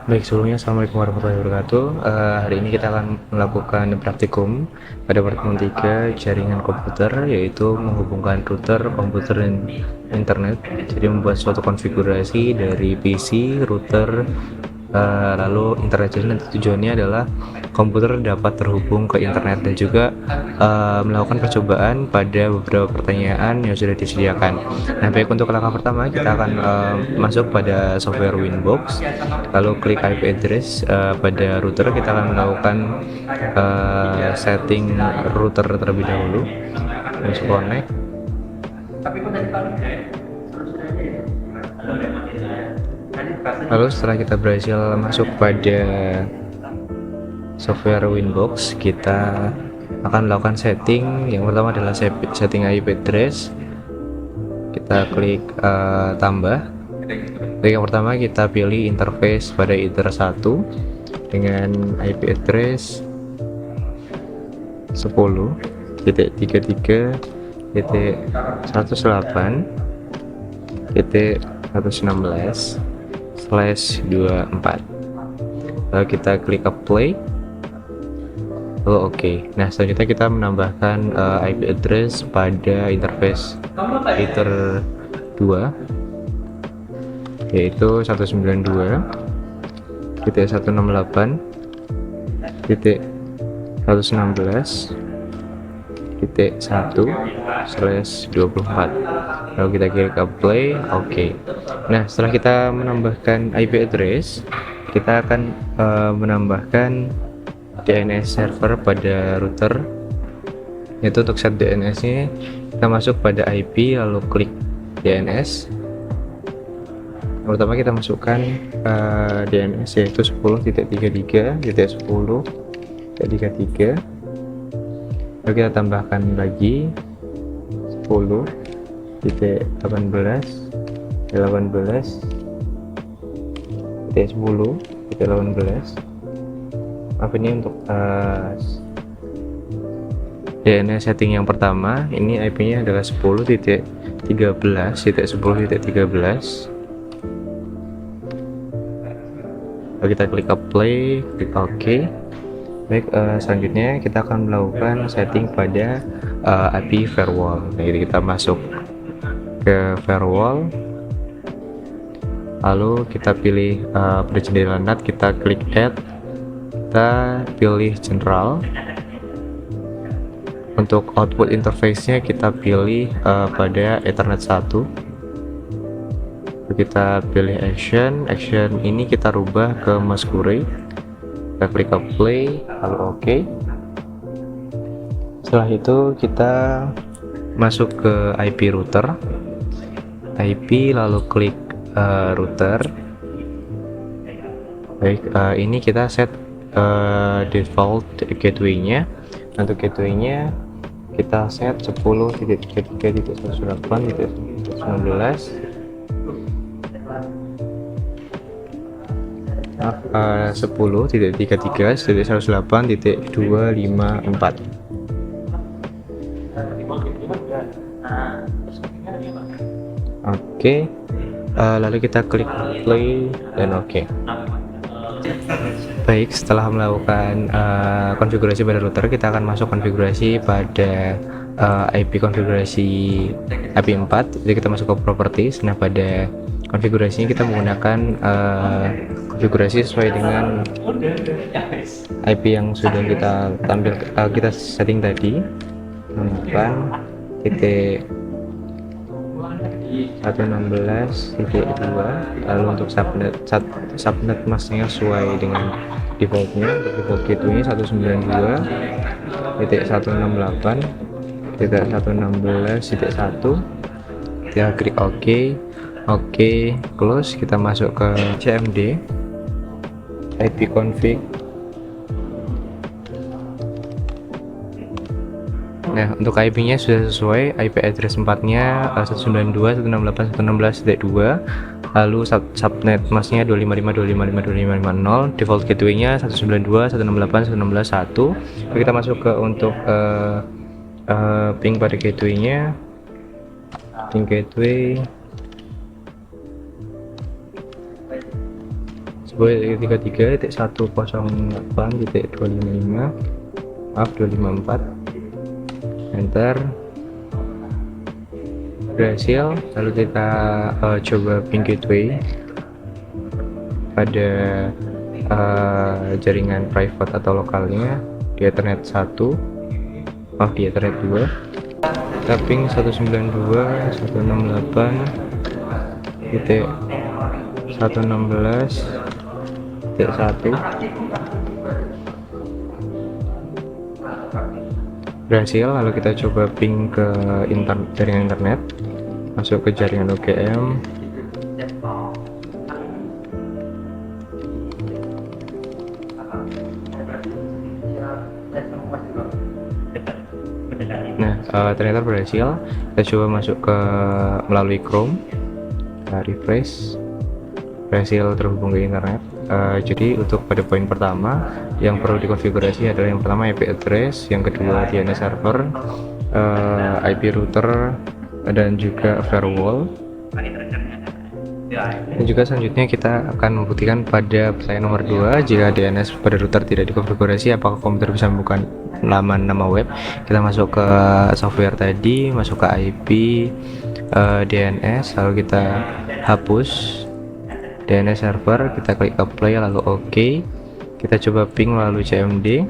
Baik, sebelumnya Assalamualaikum warahmatullahi wabarakatuh. Hari ini kita akan melakukan praktikum pada pertemuan 3 jaringan komputer, yaitu menghubungkan router, komputer, dan internet. Jadi membuat suatu konfigurasi dari PC, router, lalu internet. Jadi nanti tujuannya adalah komputer dapat terhubung ke internet dan juga melakukan percobaan pada beberapa pertanyaan yang sudah disediakan. Nah, baik, untuk langkah pertama kita akan masuk pada software Winbox, lalu klik IP address pada router. Kita akan melakukan setting router terlebih dahulu. Masuk connect. Lalu setelah kita berhasil masuk pada software Winbox, kita akan melakukan setting. Yang pertama adalah setting IP address. Kita klik tambah. Yang pertama kita pilih interface pada Ether 1 dengan IP address 10.118.116/24. Lalu kita klik apply. Lalu oke. Nah, selanjutnya kita menambahkan IP address pada interface Ether 2, yaitu 192.168.116/24. Lalu kita klik apply. Oke. Nah, setelah kita menambahkan IP address, kita akan menambahkan DNS server pada router. Yaitu untuk set DNS nya kita masuk pada IP, lalu klik DNS. Pertama kita masukkan DNS, yaitu 10.33.10.33. lalu kita tambahkan lagi 10.18.18.10.18. Ini untuk DNS setting yang pertama. Ini IP nya adalah 10.13.10.13. Lalu kita klik apply, klik OK. Baik, selanjutnya kita akan melakukan setting pada IP firewall. Nah, jadi kita masuk ke firewall, lalu kita pilih pada jendela NAT, kita klik add, kita pilih general. Untuk output interface nya kita pilih pada Ethernet 1. Kita pilih action ini kita rubah ke Masquerade. Kita klik apply, lalu OK. Setelah itu kita masuk ke IP router, IP, lalu klik router. Baik, ini kita set default gateway nya. Untuk gateway nya kita set 10.33.118.19. 10.33.108.254. Oke. Lalu kita klik play dan oke. Baik, setelah melakukan konfigurasi pada router, kita akan masuk konfigurasi pada IP konfigurasi IP4. Jadi kita masuk ke properties. Nah, pada konfigurasinya kita menggunakan konfigurasi sesuai dengan IP yang sudah kita kita setting tadi, 116.2. lalu untuk subnet masknya sesuai dengan defaultnya. Untuk default gateway 192.168.116.1. kita klik OK. Oke, close. Kita masuk ke CMD IP config. Nah, untuk IP nya sudah sesuai. IP address 4 nya 192.168.116.2. lalu subnet masknya 255.255.255.50. default gateway nya 192.168.116.1. kita masuk ke untuk ping pada gateway nya. Ping gateway 133.108.254, enter, berhasil. Lalu kita coba ping gateway pada jaringan private atau lokalnya di Ethernet 1, di Ethernet 2, kita ping 192.168.116.1 berhasil. Lalu kita coba ping ke jaringan internet, masuk ke jaringan UGM, ternyata berhasil. Kita coba masuk ke melalui Chrome, refresh, berhasil terhubung ke internet. Jadi untuk pada poin pertama yang perlu dikonfigurasi adalah yang pertama IP address, yang kedua DNS server, IP router, dan juga firewall. Dan juga selanjutnya kita akan membuktikan pada pertanyaan nomor 2, jika DNS pada router tidak dikonfigurasi, apakah komputer bisa membuka laman nama web. Kita masuk ke software tadi, masuk ke IP, DNS, lalu kita hapus DNS server, kita klik apply lalu OK. Kita coba ping melalui CMD,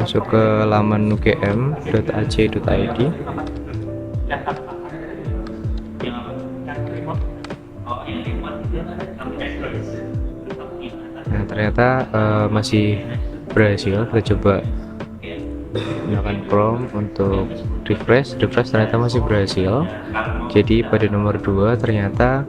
masuk ke laman ugm.ac.id. Nah, ternyata masih berhasil. Kita coba gunakan Chrome untuk refresh, ternyata masih berhasil. Jadi pada nomor 2 ternyata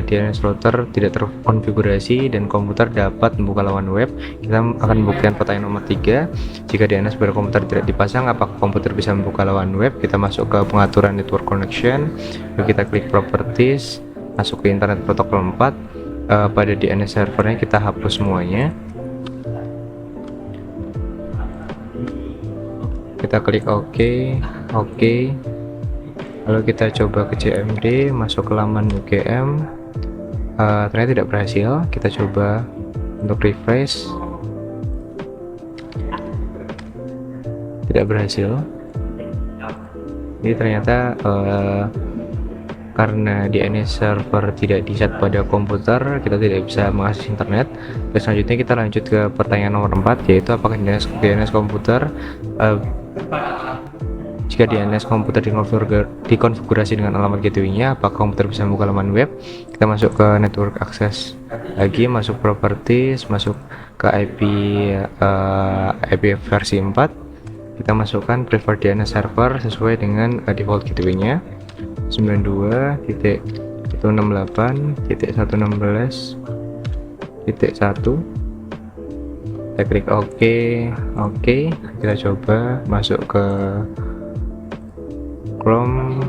DNS router tidak terkonfigurasi dan komputer dapat membuka laman web. Kita akan membuktikan pertanyaan nomor 3, jika DNS pada komputer tidak dipasang, apakah komputer bisa membuka laman web. Kita masuk ke pengaturan network connection, lalu kita klik properties, masuk ke internet protokol 4. Pada DNS servernya kita hapus semuanya, kita klik OK, lalu kita coba ke CMD, masuk ke laman UGM. Ternyata tidak berhasil. Kita coba untuk refresh, tidak berhasil. Jadi ternyata karena DNS server tidak di-set pada komputer, kita tidak bisa mengakses internet. Dan selanjutnya kita lanjut ke pertanyaan nomor 4, yaitu apakah DNS komputer, jika DNS komputer dikonfigurasi dengan alamat gateway-nya, apakah komputer bisa membuka laman web. Kita masuk ke network access lagi, masuk properties, masuk ke IP versi 4. Kita masukkan preferred DNS server sesuai dengan default gateway-nya 92.168.116.1. Kita klik OK. Kita coba masuk ke Chrome,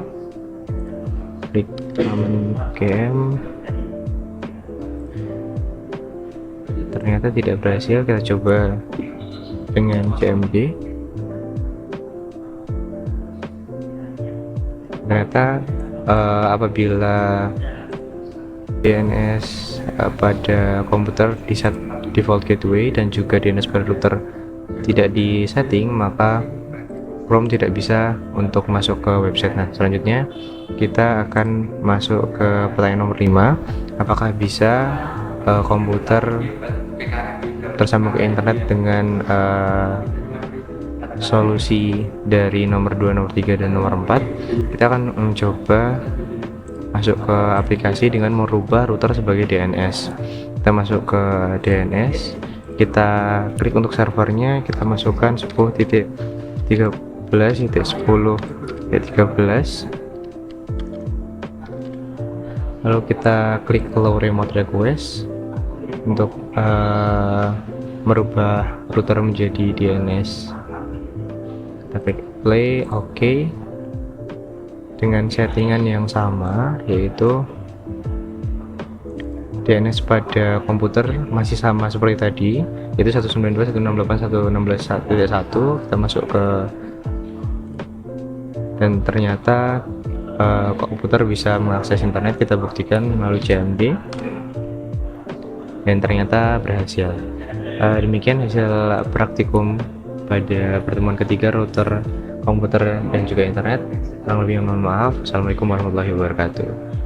klik laman UGM, ternyata tidak berhasil. Kita coba dengan CMD, ternyata apabila DNS pada komputer di set default gateway dan juga DNS pada router tidak di setting, maka Chrome tidak bisa untuk masuk ke website. Nah, selanjutnya kita akan masuk ke pertanyaan nomor 5, apakah bisa komputer tersambung ke internet dengan solusi dari nomor 2, nomor 3, dan nomor 4. Kita akan mencoba masuk ke aplikasi dengan merubah router sebagai DNS. Kita masuk ke DNS, kita klik untuk servernya, kita masukkan 10.13.10.13, lalu kita klik allow remote request untuk merubah router menjadi DNS. Kita klik play, OK, dengan settingan yang sama, yaitu DNS pada komputer masih sama seperti tadi, yaitu 192.168.116.1. Kita masuk ke, dan ternyata komputer bisa mengakses internet, kita buktikan melalui CMD dan ternyata berhasil. Demikian hasil praktikum pada pertemuan ketiga router, komputer, dan juga internet. Kurang lebih mohon maaf. Assalamualaikum warahmatullahi wabarakatuh.